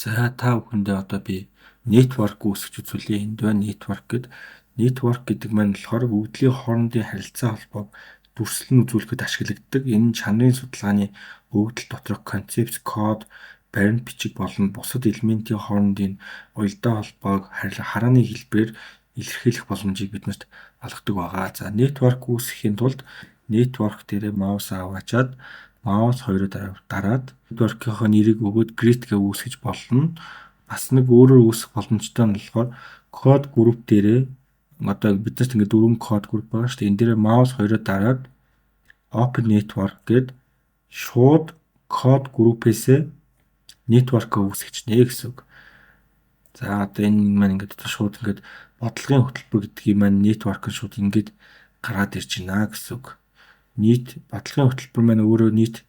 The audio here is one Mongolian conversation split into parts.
За та бүхэндээ одоо би network үүсгэж үзүүлье. Энд байна network гэд. Network гэдэг маань болохоор өвдлийн хоорондын харилцаа холбоог дүрслэн үзүүлэхэд ашиглагддаг. Энэ нь чанарын судалгааны өвдөл доторх концепц, код, баримт бичиг болон бусад элементийн хоорондын уялдаа холбоог харааны хэлбэрээр илэрхийлэх боломжийг биднэрт олгодог байгаа. За network үүсгэхийн тулд network дээрээ маус аваачаад маус хоёроо дараад network-ийнхоо нэрийг өгөөд greet гэж үүсгэж болно. Бас нэг өөрөөр үүсгэх боломжтой нь болохоор код групп дээрээ одоо биднэрт ингээд дөрвөн код групп байгаа шүү дээ. Энэ дээрээ маус хоёроо дараад open network гэд шууд код группээсээ network-ыг үүсгэжнэ гэсэн үг. За одоо энэ маань ингээд шууд ингээд бодлогын хөтөлбөр гэдгийг маань network нь шууд ингээд гараад ирж байна гэсэн үг. Нийт бодлогын хөтөлбөр маань өөрөө нийт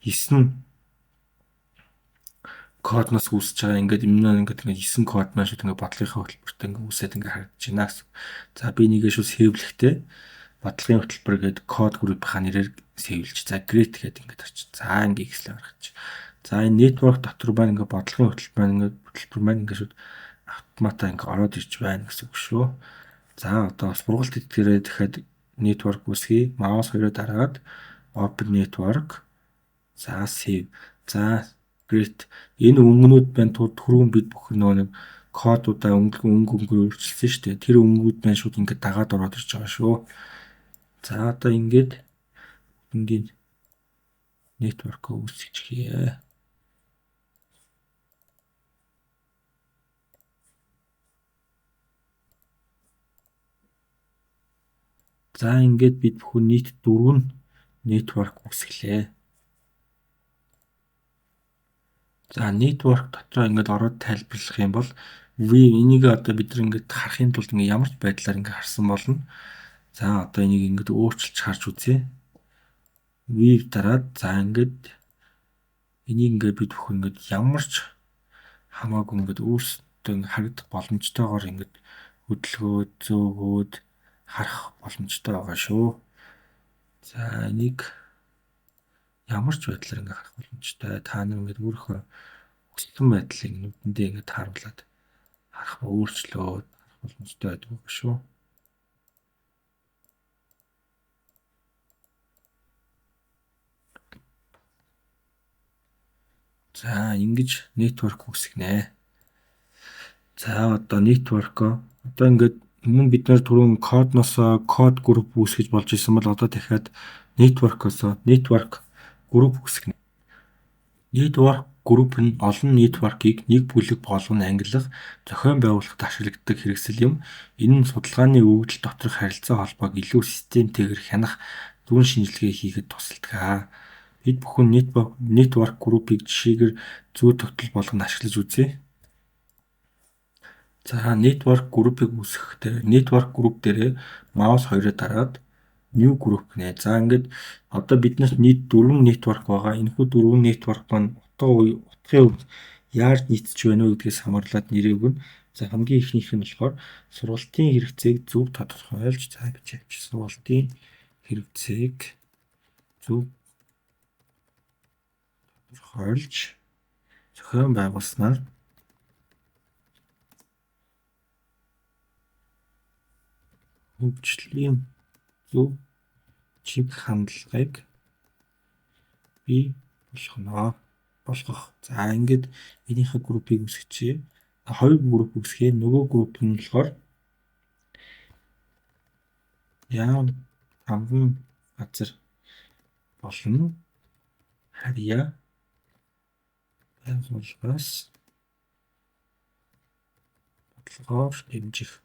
9 кодноос үүсэж байгаа. Ингээд энэ маань ингээд 9 код маань шууд ингээд бодлогын хөтөлбөртөө ингээд үүсээд ингээд харагдаж байна гэсэн. За би нэгээ шууд сэвлэхдээ бодлогын хөтөлбөр гэдэг код группийнхаа нэрээр сэвлж. За great гэдэг ингээд орчих. За ингээд ихслээ гаргаж. За энэ network дотор маань ингээд бодлогын хөтөлбөр маань ингээд шууд автоматаа ингээд ороод ирж байна гэсэн үг шүү. За одоо сургалт эдгээрээ дахиад network үүсгэе. Маус хоёроо дараад open network. За save. За great. Энэ өнгөнүүд байна түрүүн бид бүх нэг кодуудаа өнгөөр өөрчилсөн шүү дээ. Тэр өнгүүд маань шууд ингээд дагаад ороод ирж байгаа шүү. За одоо ингээд энгийн network-ыг үүсгэчихье. За ингээд бид бүхэн нийт 4 network үүсгэлээ. За network дотор ингээд ороод тайлбарлах юм бол энийг одоо бид нар ингээд харахын тулд ингээд ямар ч байдлаар ингээд харсан болно. За одоо энийг ингээд өөрчилж харж үзье. View дараад за ингээд энийг ингээд бид бүхэн ингээд ямар ч хамаагүй ингээд өөрсдөө ингээд харагдах боломжтойгоор ингээд хөдөлгөөд зөөгөөд харах боломжтой байгаа шүү. За энийг ямар ч байдлаар ингээд харах боломжтой. Та нар ингээд өөрийнхөө хүссэн байдлыг нүдэндээ ингээд харуулад харах өөрчлөөд харах боломжтой байдаг шүү. За ингэж network үүсгэнэ. За одоо network одоо ингээд өмнө бид нар түрүүн кодноос код групп үүсгэж болж исэн бол одоо дахиад network-оос network групп үүсгэнэ. Network групп нь олон network-ыг нэг бүлэг болгон ангилах, зохион байгуулахад ашиглагддаг хэрэгсэл юм. Энэ нь судалгааны өвдөл доторх харилцаа холбоог илүү системтэйгээр хянах дүн шинжилгээ хийхэд тусалдаг. Бид бүхэн network группийг жишээгээр зүй тогтол болгоно ашиглаж үзье. За network группийг үүсгэхдээ network групп дээрээ маус хоёроо дараад new group гэнэ. За ингээд одоо биднээс нийт 4 network байгаа. Энэхүү 4 network маань утгын хувьд яаж нийцэж байна вэ гэдгээс хамаарлаад нэрээ өгнө. За хамгийн ихнийх нь болохоор сургалтын хэрэгцээг зөв тодорхойлж за гэж явж сургалтын хэрэгцээг зөв тодорхойлж зохион байгуулснаар хөгжлийн зөв чиг хандлагыг бий болгох. За ингээд энийхээ группийг үүсгэчихье. Хоёр групп үүсгэе. Нөгөө групп нь болохоор яам хамган газар болно. Харьяа байгууллагаас бодлогоор дэмжих.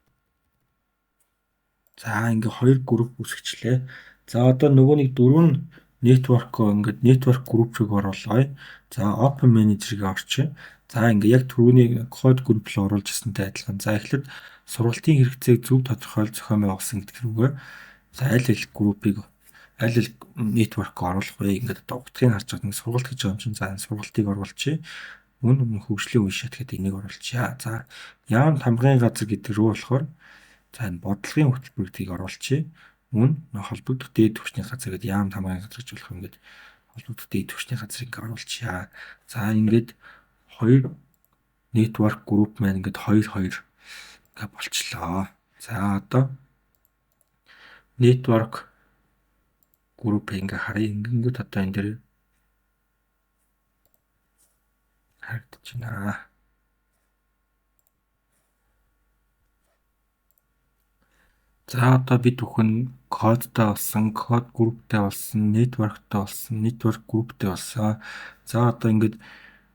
За ингээ хоёр групп үүсгэчлээ. За одоо нөгөө нэг 4 network-оо ингээд network group руу оруулъя. За open manager-ыг орчих. За ингээ яг түрүүний код групп руу оруулж ирсэнтэй адилхан. За эхлээд сургалтын хэрэгцээг зөв тодорхойлж зохион байгуулсан гэдэг рүүгээ за аль группийг аль network оруулах вэ? Ингээд одоо утгыг харж байгаа нэг сургалт гэж байгаа юм чинь. За энэ сургалтыг оруулчих. Мөн хөгжлийн үе шат гэдэг энийг оруулчихъя. За яам хамгаалгын газар гэдэг рүү болохоор за энэ бодлогын хөтөлбөр гэдгийг оруулчихъя. Мөн холбогдох дээд түвшний газар гэдэг яам хамгаалгын газар гэж болох юм гээд холбогдох дээд түвшний газрыг оруулчихъя. За ингээд хоёр network group маань ингээд 2 ингээд болчлоо. За одоо network group ингээ харъя. Ингэнгүүт одоо энэ дээр харагдаж байна. За одоо бид бүхэн кодтай болсон, код групптэй болсон, networkтэй болсон, network групптэй болсон. За одоо ингээд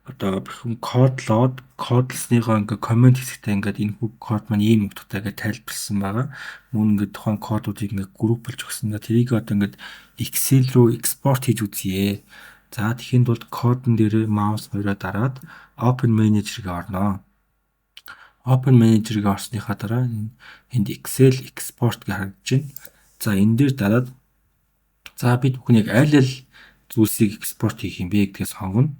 одоо бүхэн кодлоод кодлсныгоо ингээ комент хэсэгтээ ингээд энэ код маань ийм утгатай гэж тайлбарлсан байгаа. Мөн ингээд тухайн кодуудыг ингээ групплж өгсөн. Тэрийг одоо ингээд Excel руу экспорт хийж үзье. За тэгэхэд бол кодн дээр маус хоёроо дараад Open Manager-ыг орноо. Open Manager-ыг орсныхаа дараа энд Excel export гэж харагдаж байна. За энэ дээр дараад за бид бүхэн яг аль зүйлсийг экспорт хийх юм бэ гэдгээс сонгоно.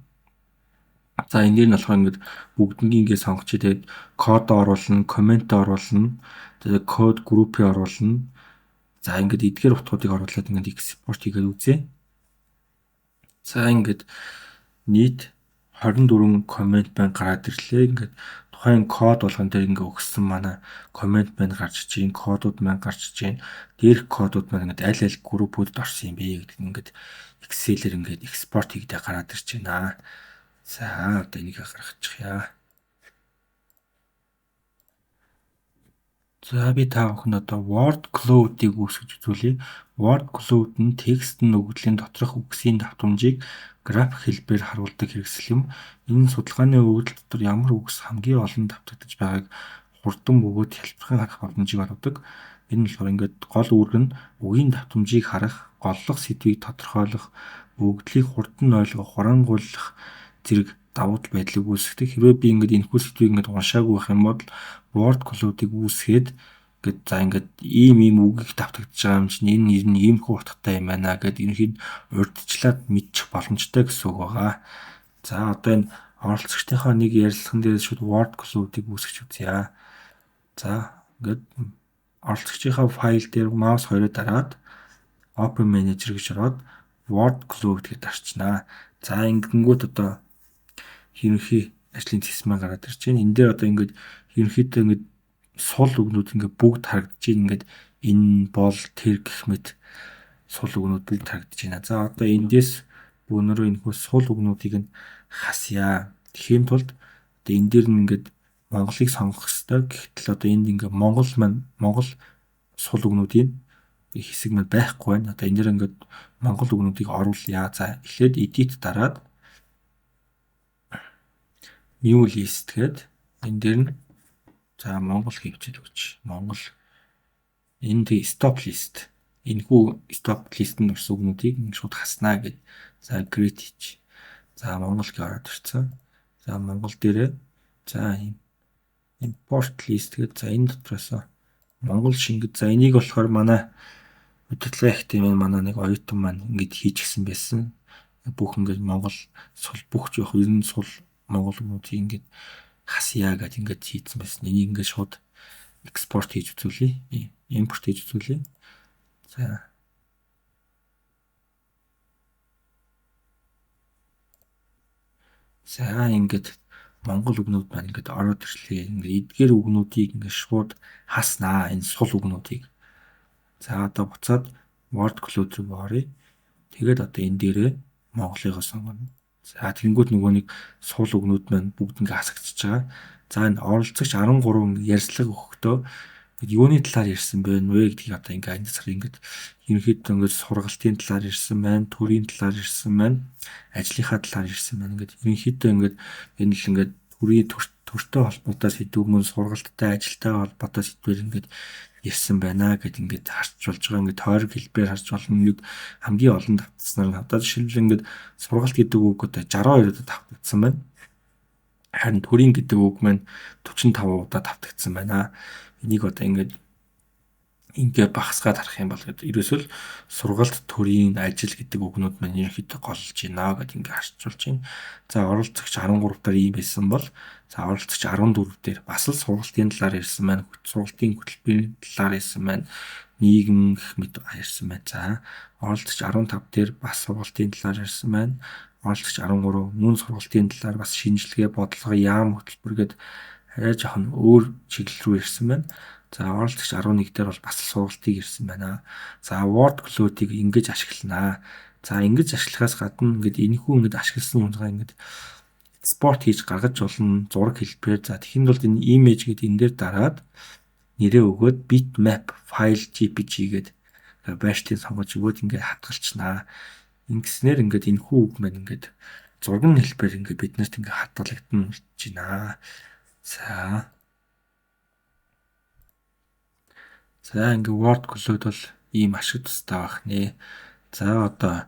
За энэ дээр нь болохоор ингээд бүгднийг ингээд сонгочих. Тэгээд код оруулна, комент оруулна, тэгээд код группийг оруулна. За ингээд эдгээр утгуудыг оруулаад ингээд экспорт хийгээд үзье. За ингээд нийт 24 комент байна гараад ирлээ. Ингээд тухайн код болгон дээр ингээ өгсөн манай комент байна гарч ичийн, кодууд маань гарч ичийн. Дээрх кодууд маань ингээд аль группүүдэд орсон юм бэ гэдэг ингээд Excel-ээр ингээд экспорт хийгдээ гараад ирж байна. За одоо энийг гаргачихъя. За би та бүхэн одоо word cloud-ыг үүсгэж үзүүлье. Word cloud нь текст нөгөөдлийн доторх үгсийн давтамжийг график хэлбэрээр харуулдаг хэрэгсэл юм. Энэ судалгааны өгөгдөл дотор ямар үгс хамгийн олон давтагдж байгааг хурдан бөгөөд хэлбэрхэн харах боломжийг олгодог. Энэ болохоор ингээд гол үүрэг нь үгийн давтамжийг харах, голлох сэдвийг тодорхойлох, өгөгдлийг хурдан ойлгох, хураангуйлах зэрэг давуу тал байдлыг үүсгэдэг. Хэрвээ би ингээд энэхүү сэдвийг ингээд уншаагүй байх юм бол word cloud-ыг үүсгээд ингээд за ингээд ийм үгийг давтагдж байгаа юм чинь энэ нэр нь иймэрхүү утгатай юм байна гэд ерөнхийд урьдчилаад мэдчих боломжтой гэсэн үг байгаа. За одоо энэ оролцогчдынхаа нэг ярилцлаган дээр шууд word cloud-ыг үүсгэж үзье. За ингээд оролцогчдынхаа файл дээр маус хоёроо дараад Open Manager гэж ороод word cloud гэдээ дарчнаа. За ингэнгүүт одоо ерөнхий ажлын зэсмээ гараад ирж байна. Энэ дээр одоо ингээд ерөнхийдөө ингээд сул үгнүүд ингээд бүгд харагдаж байна. Ингээд энэ бол тэр гэх мэт сул үгнүүд бүгд харагдаж байна. За одоо эндээс өнөөдөр энэхүү сул үгнүүдийг нь хасъя. Тэхийн тулд одоо энэ дээр нь ингээд Монголыг сонгох хэрэгтэй. Гэтэл одоо энд ингээд Монгол сул үгнүүдийн хэсэг маань байхгүй байна. Одоо энэ дээр ингээд монгол үгнүүдийг оруулъя. За эхлээд edit дараад new list гээд энэ дээр нь за монгол хэвчээд өгч. Монгол энд stop list. Энэхүү stop list-д орсон үгнүүдийг шууд хаснаа гэд. За create хийж. За монгол гэж ороод ирсэн. За монгол дээрээ за import list гээд за энэ дотроос монгол шингэд. За энийг болохоор манай удирдлага их тийм манай нэг оюутан маань ингэж хийчихсэн байсан. Бүх ингэж монгол сул бүх жоох ер нь сул монгол үгнүүдийг ингэж хасъя гэж ингэж хийсэн байсан. Энийг ингэж шууд экспорт хийж үзүүлье. Импорт хийж үзүүлье. За. За ингэж монгол үгнүүд маань ингэж ороод ирлээ. Ингээд эдгээр үгнүүдийг ингэж шууд хаснаа. Энэ сул үгнүүдийг. За одоо буцаад word cloud руу оръё. Тэгээд одоо энэ дээрээ монголыгоо сонгоно. За тэгэнгүүт нөгөө нэг сул үгнүүд маань бүгд ингээ хасагдчихж байгаа. За энэ оролцогч 13 ярьцлага өгөхдөө юуны талаар ярьсан бэ гэдгийг одоо ингээ энэ сар ингээ ерөнхийдөө ингээ сургалтын талаар ярьсан байна, төрийн талаар ярьсан байна, ажлынхаа талаар ярьсан байна. Ингээ ерөнхийдөө ингээ энэ л ингээ төрийн төртэй холбоотой сэдвүүд мөн сургалттай ажилтай холбоотой сэдвэр ингээ ярьсан байна гэд ингээд харж болж байгаа. Ингээд тойрог хэлбээр харж болно. Нэг хамгийн олон давтагцсанаар нь одоо жишээлбэл ингээд сургалт гэдэг үг одоо 62 удаа давтагдсан байна. Харин төрийн гэдэг үг маань 45 удаа давтагдсан байна. Энийг одоо ингээд багасгаад харах юм бол ерөөсөө сургалт, төрийн, ажил гэдэг үгнүүд маань ерөнхийдөө голж байна гэд ингээд харьцуулж байна. За оролцогч 13 дээр ийм байсан бол за оролцогч 14 дээр бас л сургалтын талаар ярьсан байна. Сургалтын хөтөлбөрийн талаар ярьсан байна. Нийгэм гэх мэт ярьсан байна. За оролцогч 15 дээр бас сургалтын талаар ярьсан байна. оролцогч 13 мөн сургалтын талаар бас шинжилгээ, бодлого, яам хөтөлбөр гээд арай жоохон өөр чиглэл рүү ирсэн байна. За оролцогч 11 дээр бол бас сургалтыг ирсэн байна. За word cloud-ыг ингэж ашигланаа. За ингэж ашиглахаас гадна ингээд энэхүү ингээд ашигласан үнэгээ ингээд экспорт хийж гаргаж болно зураг хэлбэрээр. За тэгэхэд бол энэ image гэдэг энэ дээр дараад нэрээ өгөөд bitmap file jpg гэдэг байршилтыг сонгож өгөөд ингээд хадгалчихнаа. Ингэснээр ингээд энэхүү үг маань ингээд зурган хэлбэр ингээд биднэрт ингээд хадгалагдана гэж байна. За ингээд word cloud бол ийм ашиг тустай байх нэ. За одоо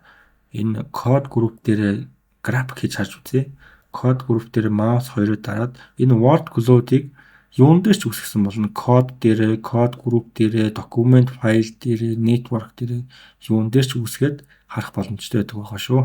энэ код групп дээр график хийж харж үзье. Код групп дээр маус хоёроо дараад энэ word cloud-ыг юун дээр ч үсгэсэн болно. Код дээр, код групп дээр, документ файл дээр, network дээр юун дээр ч үсгээд харах боломжтой байдаг байгаа шүү.